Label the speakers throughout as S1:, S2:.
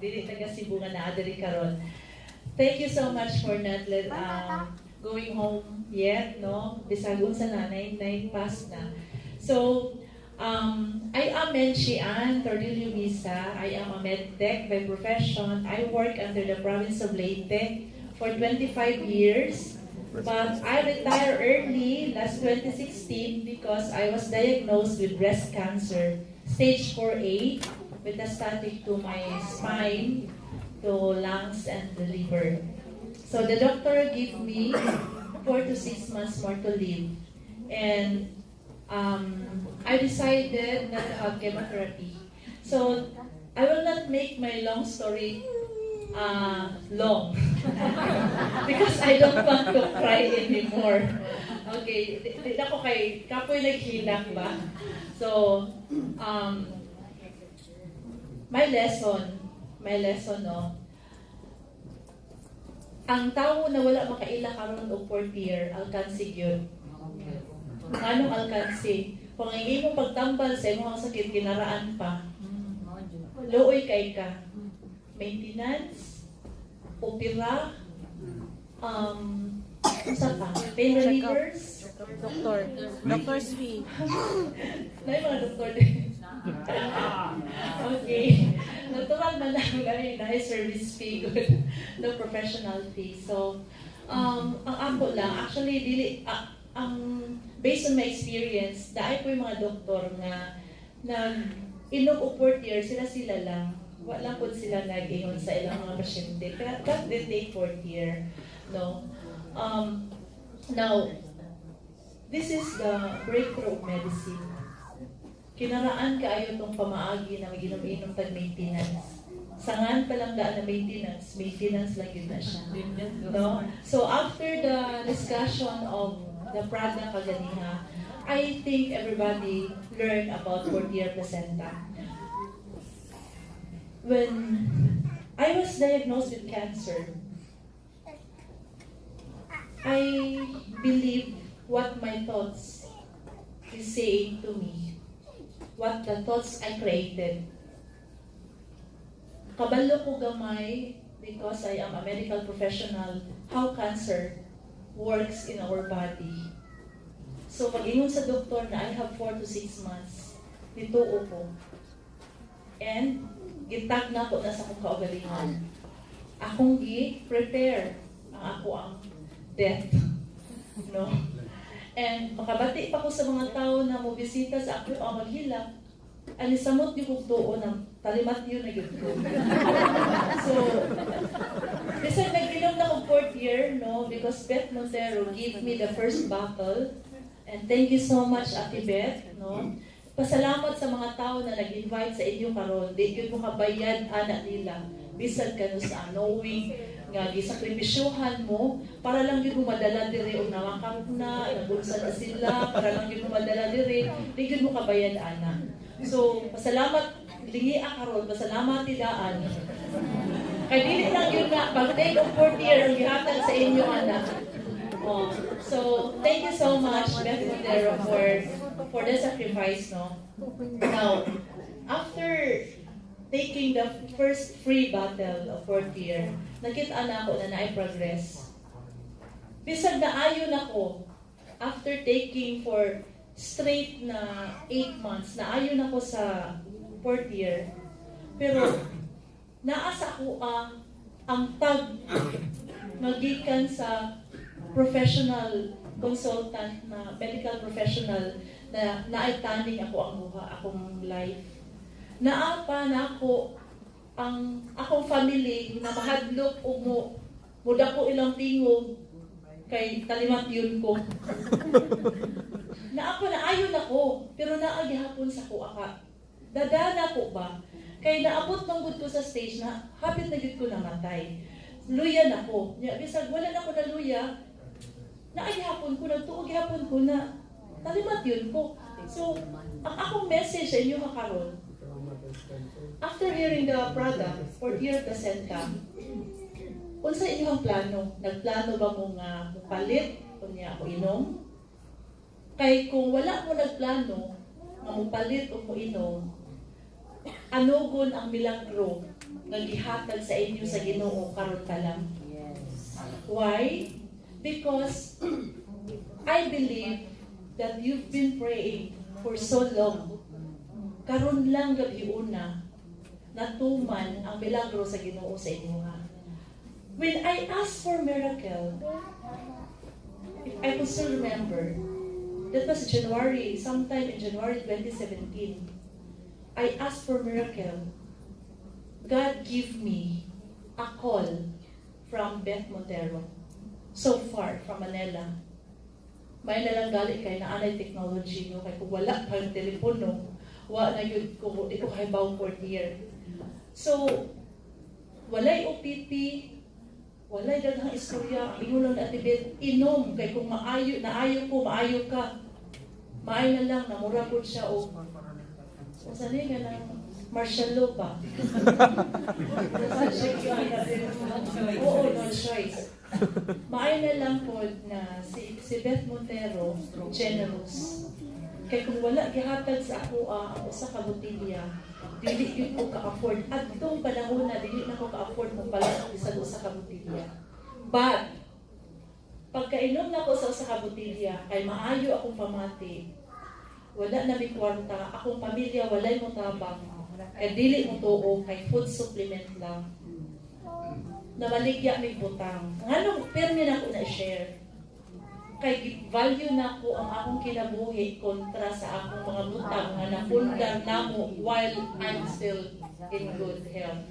S1: dili taga Cebu nga naa diri karon. Thank you so much for not going home yet, no? Bisag unsa na 9 past na. So, I am Menchie Misa. I am a medtech by profession. I work under the province of Leyte for 25 years. But I retired early last 2016 because I was diagnosed with breast cancer, stage 4A, metastatic to my spine, to lungs, and the liver. So the doctor gave me 4 to 6 months more to live. And I decided not to have chemotherapy. So I will not make my long story long because I don't want to cry anymore. Okay, di ako kay kapoy naghilak ba? So my lesson no. Ang tao na wala makaila karon og 4th year alkansi gyud. Anong alkansi? Kung ang imong pagtambal sa imong sakit kinaraan pa. Luoy kay ka. Maintenance, opera, sa pa, pain relievers,
S2: Doctor's fee.
S1: na yung mga doktor din. Okay. Natural man lang na service fee, good. No professional fee. So, ang ako lang, actually, based on my experience, dahil po yung mga doktor na inog o 4th year, sila lang. Wala po sila nag-ingon sa ilang mga pasyente. But they take 4th year. No? Now, this is the breakthrough of medicine. Kinaraan kaayo itong pamaagi na mag-inom-inom tag-maintenance. Sangan pa lang daan na maintenance lang yun na siya. No? So, after the discussion of the product kaganiha, I think everybody learned about 4th year placenta. When I was diagnosed with cancer, I believe what my thoughts is saying to me, what the thoughts I created. Kabalo ko gamay because I am a medical professional, how cancer works in our body. So pag ingon sa doktor na I have 4 to 6 months, nituo ko. And gitag na ko na sa akong kaugalingon. Akong gi-prepare ang death. No? And makabati pa ko sa mga tao na mobisita sa ako ang maghilak. Anisamot niyo kong tuo ng talimat yun na yun ko. So, kasi nag-inom na kong 4th year, no? Because Beth Montero gave me the first bottle. And thank you so much, Ate Beth, no? Pasalamat sa mga tao na nag-invite sa inyo karon. Di yun mo kabayad anak nila. Bisan ka no sa knowing nga gisakripisyuhan mo para lang yun mo madala diri o namakap na, nabulsa na sila, para lang yun mo madala diri. Di yun mo kabayad anak. So, pasalamat, lingi karon, pasalamat tidaan. Kay dili lang yun nga, pag-take of 4th year ang gihatag sa inyo anak. Oh, so, thank you so much, Beth Montero, for the sacrifice, no? Now, after taking the first free bottle of 4th year, nakita na ako na na-progress. Bisag na ayon ako, after taking for straight na 8 months, na ayon ako sa 4th year. Pero, naasa ko ang tag magikan sa professional consultant na medical professional na naitaning ako ang buha, akong life. Naapa na ako ang akong family na mahadlok o muda ko ilang tingog kay talimat yun ko. Naapa na ayon ako, pero naagihapon sa ko aka. Dadana ko ba? Kay naabot manggod ko sa stage na hapit na gid ko namatay. Luya na ko. Bisag wala na ko na luya. Naagihapon ko, nagtuog gihapon ko na talimat yun ko. So, ang akong message sa inyo karon, after hearing the product, 4th year placenta, unsa inyong plano? Nagplano ba mo nga mupalit o niya ako inom? Kay kung wala mo nagplano nga mupalit o mo inom, anugon ang milagro nga gihatag sa inyo sa Ginoo karon pa lang. Why? Because I believe that you've been praying for so long. Karon lang gabi-una natuman ang milagro sa Ginoo sa inyo ha. When I asked for miracle, if I could still remember, that was January, sometime in January 2017. I asked for miracle. God give me a call from Beth Montero, so far from Manila. May nalang gali kay naanay technology no, kay kung wala pa yung telepono, wala na yun ko, ito kay bound for here. So, walay OPP, walay daghang istorya, ingon lang natibit, inom, kay kung naayo ko, maayo ka. Maayo na lang, namura po siya o sanay ka ng martial law ba? Oo, no choice. Maayo na lang po na si Beth Montero, generous. Kaya kung wala gihatag sa ako ang usa ka botilya, dili yun ko ka-afford. At itong panahon na dili na ko ka-afford mo pala ang isa usa ka botilya. But, pagkainom na ko sa usa ka botilya, kay maayo akong pamati, wala na may kwarta, akong pamilya walay mo tabang, kay dili mo tuo, kay food supplement lang. Namaligya may butang. Nganong permi na ko na share. Kay value na ko ang akong kinabuhi kontra sa akong mga butang nga napundar namo while I'm still in good health.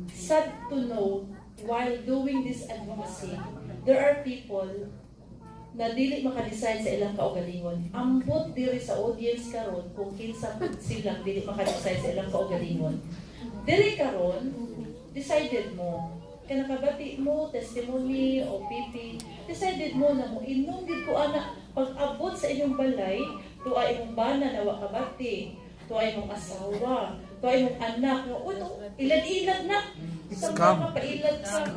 S1: Sad to know, while doing this advocacy, there are people na dili makadecide sa ilang kaugalingon. Ambot diri sa audience karon kung kinsa pud silang dili makadecide sa ilang kaugalingon. Dili karon, decided mo kaya nakabati mo, testimony, o PP, decided mo na mo, inom din ko anak, pag-abot sa inyong balay, tuwa imong bana na wakabati, tuwa imong asawa, tuwa imong anak, ilad-ilad na, sa mga pailad ka,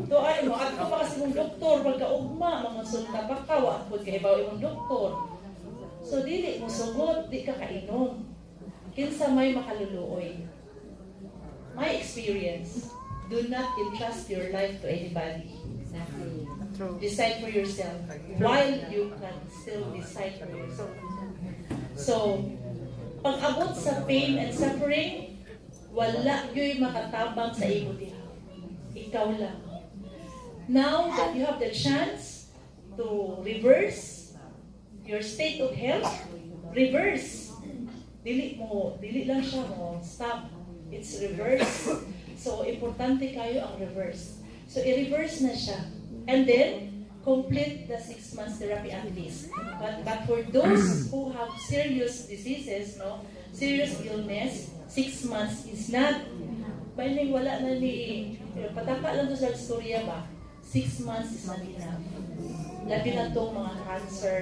S1: tuwa imong, at ko pa kasi mong doktor, pagkaugma, mga sulta pa ka, wakapod kahibaw imong doktor. So, dili mo sugot, di ka kainom. Kinsa may makaluluoy. My experience, do not entrust your life to anybody.
S2: Exactly. True.
S1: Decide for yourself while you can still decide for yourself. So, pag-abot sa pain and suffering, wala yo'y makatabang sa imo diha. Ikaw lang. Now that you have the chance to reverse your state of health, reverse. Dili lang siya mo, stop. It's reverse. So, importante kayo ang reverse. So, i-reverse na siya. And then, complete the 6 months therapy at least. But for those who have serious diseases, no, serious illness, 6 months is not, baling wala na ni, pataka lang to sa istorya ba, 6 months is not enough. Labi na itong mga cancer,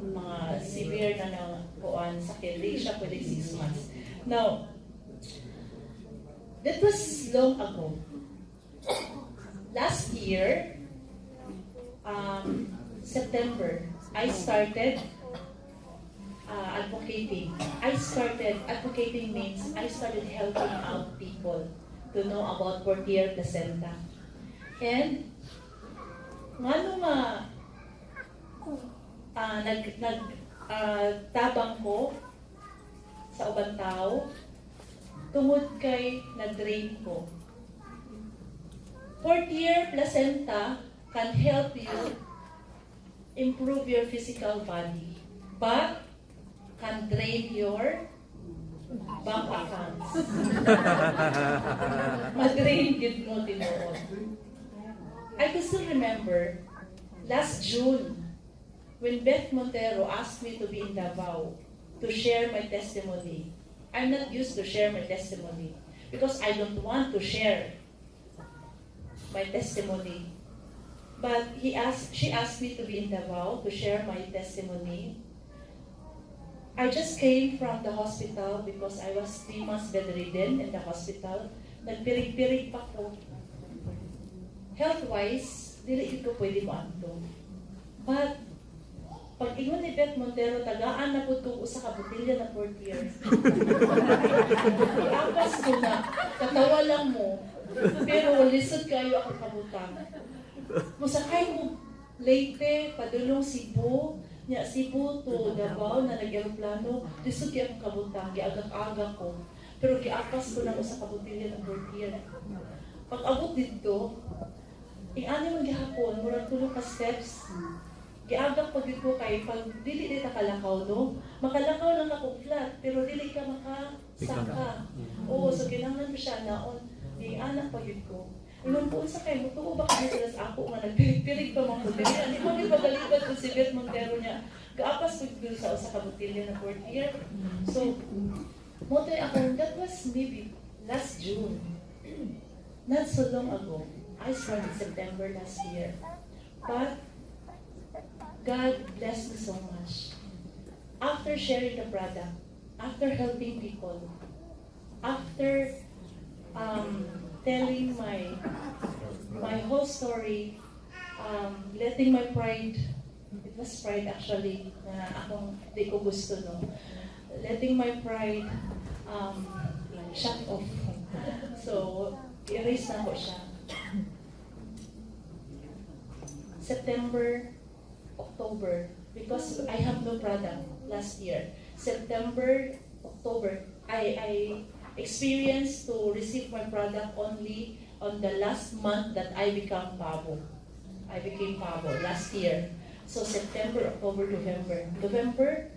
S1: mga severe na kuan sakit, hindi siya pwede 6 months. Now, that was long ago. Last year, September, I started advocating. Advocating means I started helping out people to know about Portier Placenta. And, tabang ko sa ubang tao, tungod kay nag-drain ko. Portier Placenta can help you improve your physical body, but can drain your bank accounts. Mag-drain yun mo tinuod. I can still remember, last June, when Beth Montero asked me to be in Davao to share my testimony. I'm not used to share my testimony because I don't want to share my testimony. But she asked me to be in Davao to share my testimony. I just came from the hospital because I was 3 months bedridden in the hospital. Nagpirig-pirig pa ko. Health-wise, dili ko pwede maanto. But Pag ingon ni Beth Montero, tagaan na po ito sa kabutilya na 4 years. Iapas ko na, katawa lang mo, pero lisod kayo ako kabutang. Musakay mo Leyte, padulong Cebu, nya Cebu to Davao na nag-aeroplano, lisod kayo akong kabutang, giagak-agak ko. Pero giapas ko na ko sa kabutilya ng 4 years. Pag abot dito, ani man gihapon, murag tulo ka steps. Giagak pag ko kay pag dili ta kalakaw no. Makalakaw lang ako flat pero dili ka makasaka. Oo, so kinahanglan ko siya naon di anak pag ko. Ingon po sa kay mutuo ba kami sila sa ako nga nagpirig pa man ko dili. Ani mo ni pagalibat ko si Beth Montero niya. Gaapas ko dito sa usa ka botelya na 4th year. So mo ako that was maybe last June. Not so long ago. I started September last year. But God blessed me so much. After sharing the product, after helping people, after telling my whole story, letting my pride, it was pride actually, na akong di ko gusto no, letting my pride shut off. So, erase na ko siya. September, October, because I have no product last year. September, October, I experienced to receive my product only on the last month that I became Pabo. I became Pabo last year. So September, October, November. November,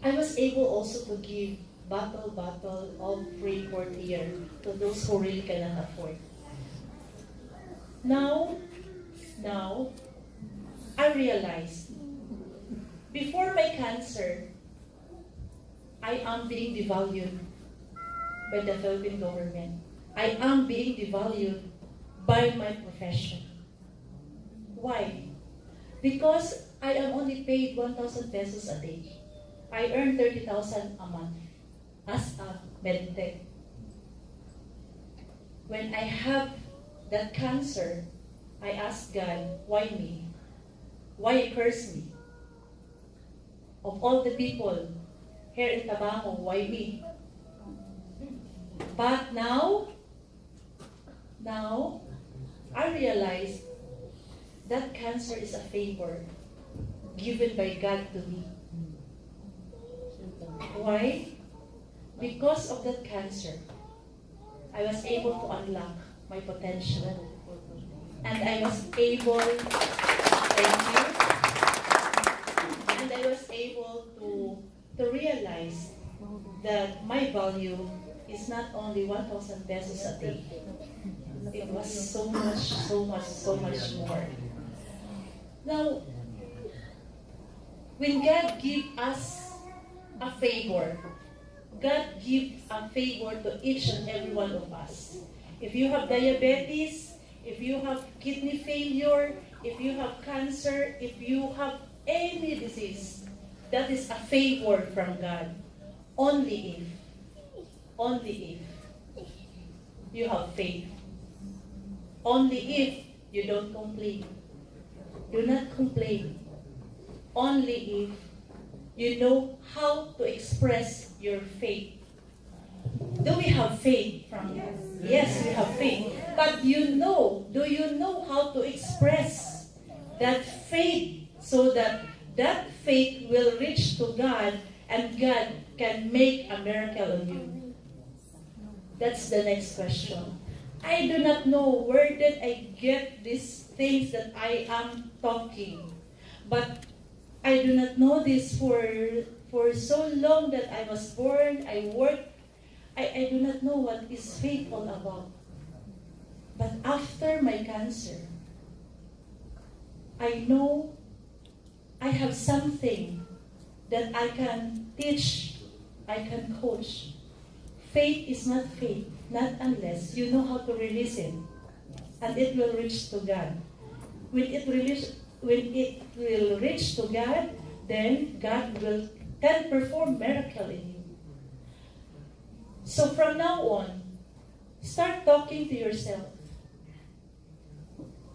S1: I was able also to give bottle of free 4th year to those who really cannot afford. Now, I realized, before my cancer, I am being devalued by the Philippine government. I am being devalued by my profession. Why? Because I am only paid 1,000 pesos a day. I earn 30,000 a month as a medtech. When I have that cancer, I asked God, why me? Why curse me? Of all the people here in Tabango, why me? But now, I realize that cancer is a favor given by God to me. Why? Because of that cancer, I was able to unlock my potential. And I was able, thank you, and I was able to realize that my value is not only 1,000 pesos a day. It was so much more. Now, when God gives us a favor, God gives a favor to each and every one of us. If you have diabetes, if you have kidney failure, if you have cancer, if you have any disease, that is a favor from God. Only if you have faith. Only if you don't complain. Do not complain. Only if you know how to express your faith. Do we have faith from God? Yes, we have faith. But do you know how to express that faith so that that faith will reach to God and God can make a miracle on you? That's the next question. I do not know where did I get these things that I am talking. But I do not know this for so long that I was born, I worked. I do not know what is faith all about. But after my cancer, I know I have something that I can teach, I can coach. Faith is not faith, not unless you know how to release it. And it will reach to God. When it will reach to God, then God can perform miracle in you. So from now on, start talking to yourself.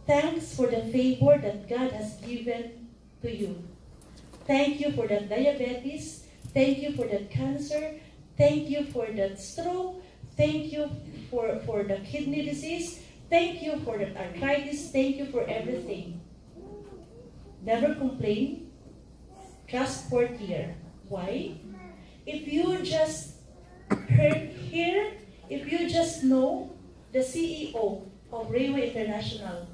S1: Thanks for the favor that God has given to you. Thank you for that diabetes. Thank you for that cancer. Thank you for that stroke. Thank you for the kidney disease. Thank you for that arthritis. Thank you for everything. Never complain. Just work here. Why? If you just heard here, if you just know the CEO of Railway International,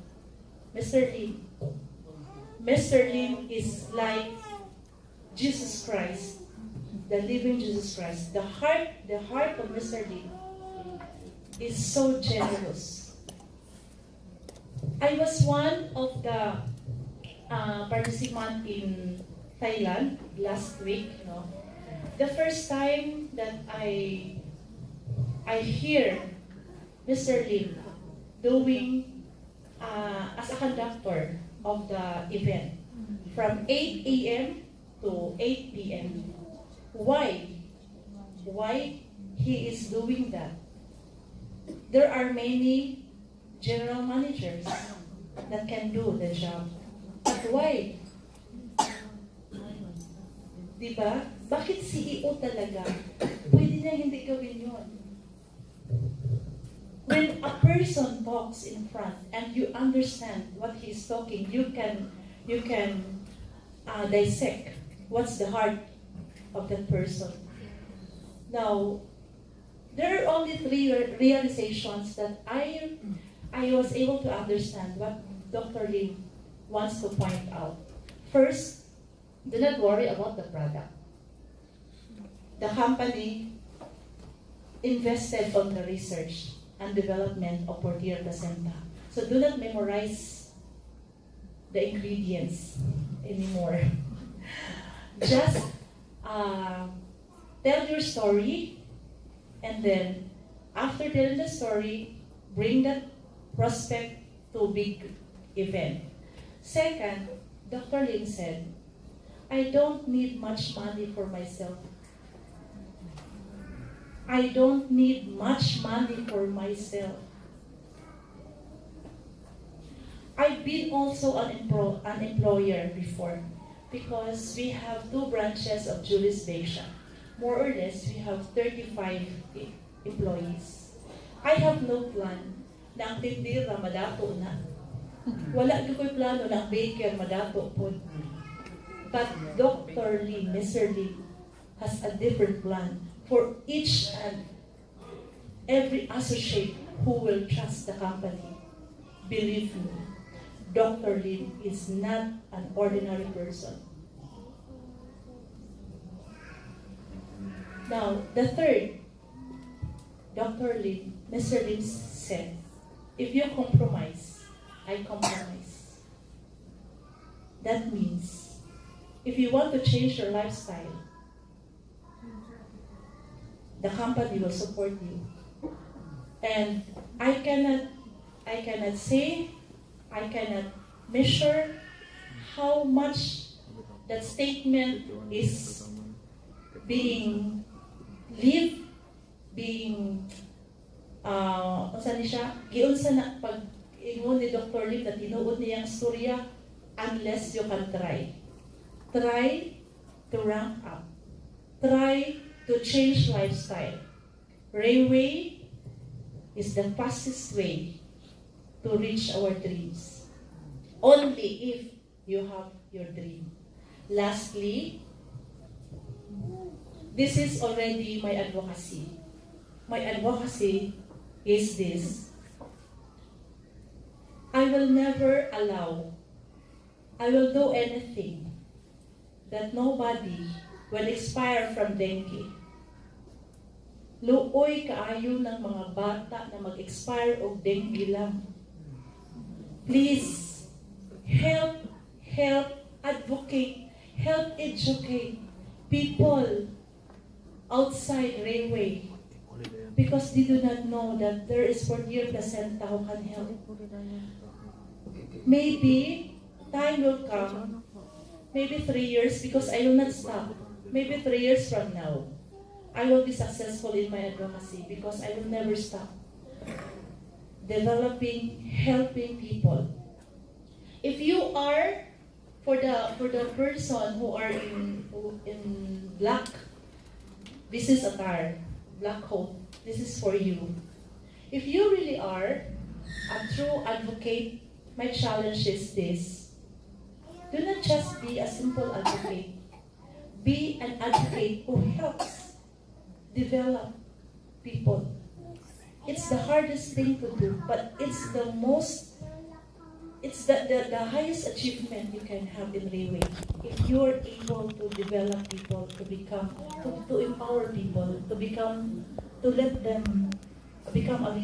S1: Mr. Lim. Mr. Lim is like Jesus Christ, the living Jesus Christ. The heart of Mr. Lim is so generous. I was one of the participants in Thailand last week. The first time that I hear Mr. Lim doing as a conductor of the event from 8 a.m. to 8 p.m. Why? Why he is doing that? There are many general managers that can do the job. But why? Diba? Bakit CEO talaga? Pwede niya hindi gawin yun. When a person talks in front and you understand what he's talking, you can dissect what's the heart of that person. Now, there are only 3 realizations that I was able to understand what Dr. Lim wants to point out. First, do not worry about the product. The company invested on the research and development of Portier placenta. So do not memorize the ingredients anymore. Just tell your story, and then after telling the story, bring that prospect to a big event. Second, Dr. Lim said, I don't need much money for myself. I don't need much money for myself. I've been also an employer before because we have 2 branches of Julius Basia. More or less, we have 35 employees. I have no plan na ang tindira madato na. Wala ko ko'y plano na ang baker madato po. But Dr. Lee, Mr. Lee, has a different plan for each and every associate who will trust the company. Believe me, Dr. Lee is not an ordinary person. Now, the third, Dr. Lee, Mr. Lee said, if you compromise, I compromise. That means, if you want to change your lifestyle, the company will support you. And I cannot say, I cannot measure how much that statement is being lived, being unsa ni siya, giunsa na pag ingon ni Dr. Lim na tinuod niyang storya, unless you can try. Try to rank up. Try to change lifestyle. Railway is the fastest way to reach our dreams. Only if you have your dream. Lastly, this is already my advocacy. My advocacy is this. I will never allow, I will do anything that nobody will expire from dengue. Luoy kaayo ng mga bata na mag-expire og dengue lang. Please, help advocate, help educate people outside railway because they do not know that there is Portier placenta who can help. Maybe time will come, maybe 3 years, because I will not stop. Maybe 3 years from now, I will be successful in my advocacy because I will never stop developing, helping people. If you are for the person who are in black business attire, black coat, this is for you. If you really are a true advocate, my challenge is this: do not just be a simple advocate. Be an advocate who helps develop people. It's the hardest thing to do, but it's the highest achievement you can have in Railway. If you're able to develop people, to empower people, to let them become a leader.